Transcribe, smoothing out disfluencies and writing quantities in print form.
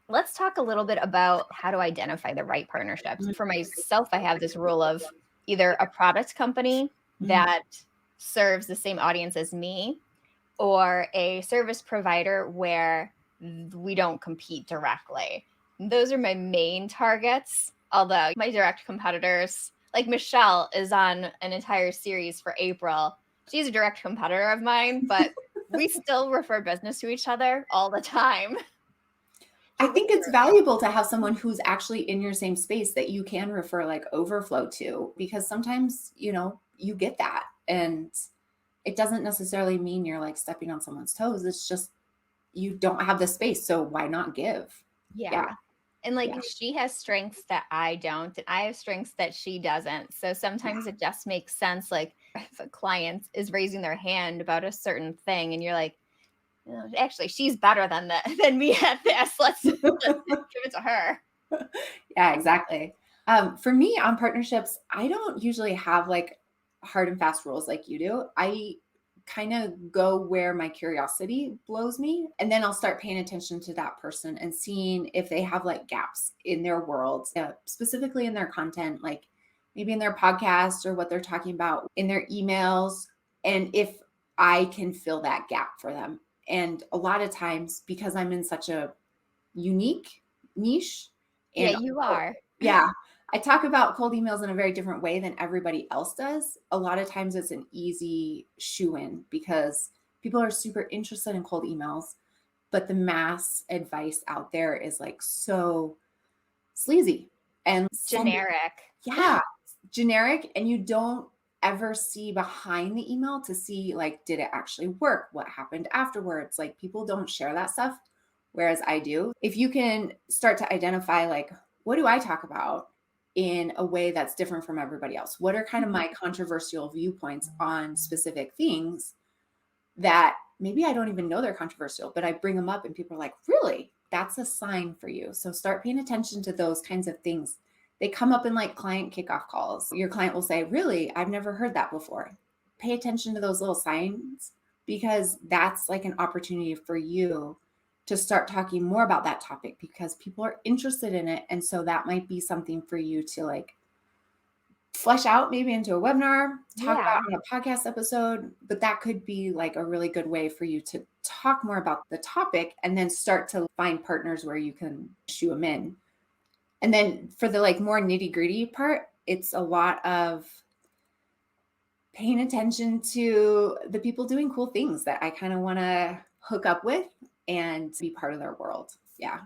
Let's talk a little bit about how to identify the right partnerships. For myself, I have this rule of either a product company Mm. that serves the same audience as me, or a service provider where we don't compete directly. Those are my main targets. Although my direct competitors, like Michelle, is on an entire series for April. She's a direct competitor of mine, but we still refer business to each other all the time. I So we think it's valuable to have someone who's actually in your same space that you can refer like overflow to, because sometimes, you get that. And it doesn't necessarily mean you're like stepping on someone's toes. It's just you don't have the space. So why not give? Yeah. Yeah. And like Yeah. she has strengths that I don't, and I have strengths that she doesn't. So Yeah. sometimes it just makes sense. Like if a client is raising their hand about a certain thing, and you're like, "Oh, actually, she's better than than me at this. Let's give it to her." Yeah, exactly. For me on partnerships, I don't usually have like hard and fast rules like you do. I kind of go where my curiosity blows me, and then I'll start paying attention to that person and seeing if they have like gaps in their world, specifically in their content, like maybe in their podcast or what they're talking about in their emails, and if I can fill that gap for them. And a lot of times, because I'm in such a unique niche, Yeah, and you are. yeah, I talk about cold emails in a very different way than everybody else does. A lot of times it's an easy shoe in because people are super interested in cold emails, but the mass advice out there is like so sleazy and Generic. yeah, generic. And you don't ever see behind the email to see like, did it actually work? What happened afterwards? Like people don't share that stuff, whereas I do. If you can start to identify like, what do I talk about in a way that's different from everybody else? What are kind of my controversial viewpoints on specific things that maybe I don't even know they're controversial, but I bring them up and people are like, really? That's a sign for you. So start paying attention to those kinds of things. They come up in like client kickoff calls. Your client will say, really? I've never heard that before. Pay attention to those little signs because that's like an opportunity for you to start talking more about that topic because people are interested in it. And so that might be something for you to like flesh out maybe into a webinar, talk Yeah. about on a podcast episode, but that could be like a really good way for you to talk more about the topic and then start to find partners where you can shoe them in. And then for the like more nitty-gritty part, it's a lot of paying attention to the people doing cool things that I kind of want to hook up with and be part of their world. Yeah.